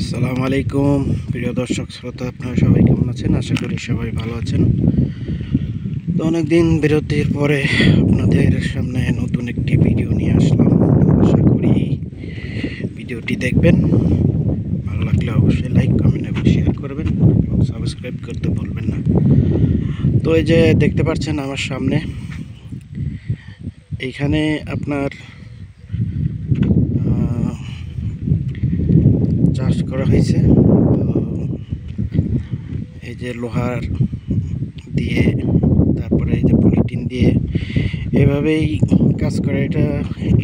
আসসালামু আলাইকুম প্রিয় দর্শক শ্রোতা, আপনারা সবাই কেমন আছেন? আশা করি সবাই ভালো আছেন। তো অনেকদিন বিরতির পরে আপনাদের সামনে নতুন একটি ভিডিও নিয়ে আসলাম। আশা করি ভিডিওটি দেখবেন, ভালো লাগলে অবশ্যই লাইক, কমেন্ট এবং শেয়ার করবেন এবং সাবস্ক্রাইব করতে ভুলবেন না। তো এই যে দেখতে পাচ্ছেন আমার সামনে, এইখানে আপনার চাষ করা হয়েছে। তো এই যে লোহার দিয়ে, তারপরে এই যে পলিথিন দিয়ে এভাবেই কাজ করে। এটা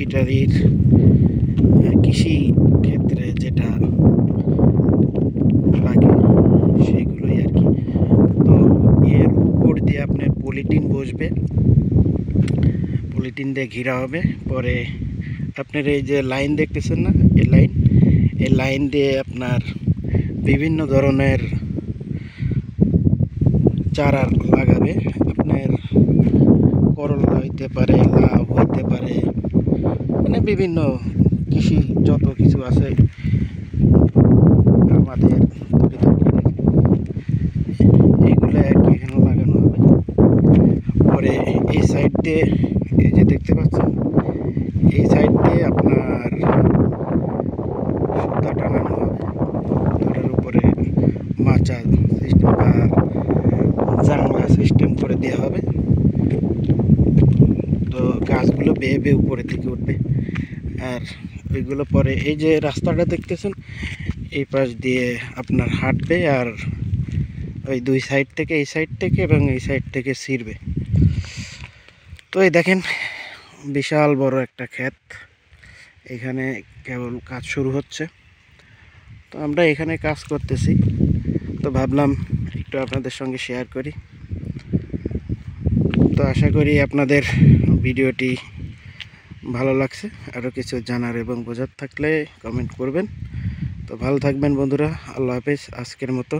ইটালির কৃষি ক্ষেত্রে যেটা লাগে সেগুলোই আর কি। তো এর উপর দিয়ে আপনার পলিথিন বসবে, পলিথিন দিয়ে ঘেরা হবে। পরে আপনার এই যে লাইন দেখতেছেন না, এই লাইন দিয়ে আপনার বিভিন্ন ধরনের চারা লাগাবে। আপনার করলা হইতে পারে, লাউ হইতে পারে, মানে বিভিন্ন কৃষি যত কিছু আছে আমাদের এইগুলো আর কি এখানে লাগানো হবে। পরে এই সাইড দিয়ে, এই যে দেখতে পাচ্ছেন, এই সাইড দিয়ে আপনার সুতা টানানো হবে। তার উপরে মাচা সিস্টেম বা জানলা সিস্টেম করে দেওয়া হবে। তো গাছগুলো বেয়ে বেয়ে উপরে থেকে উঠবে। আর ওইগুলো পরে এই যে রাস্তাটা দেখতেছেন, এই পাশ দিয়ে আপনার হাঁটবে, আর ওই দুই সাইড থেকে, এই সাইড থেকে এবং এই সাইড থেকে ছিঁড়বে। তো এই দেখেন, বিশাল বড় একটা ক্ষেত, এখানে কেবল কাজ শুরু হচ্ছে। তো আমরা এখানে কাজ করতেছি, তো ভাবলাম একটু আপনাদের সঙ্গে শেয়ার করি। তো আশা করি আপনাদের ভিডিওটি ভালো লাগছে। আরও কিছু জানার এবং বোঝার থাকলে কমেন্ট করবেন। তো ভালো থাকবেন বন্ধুরা, আল্লাহ হাফেজ। আজকের মতো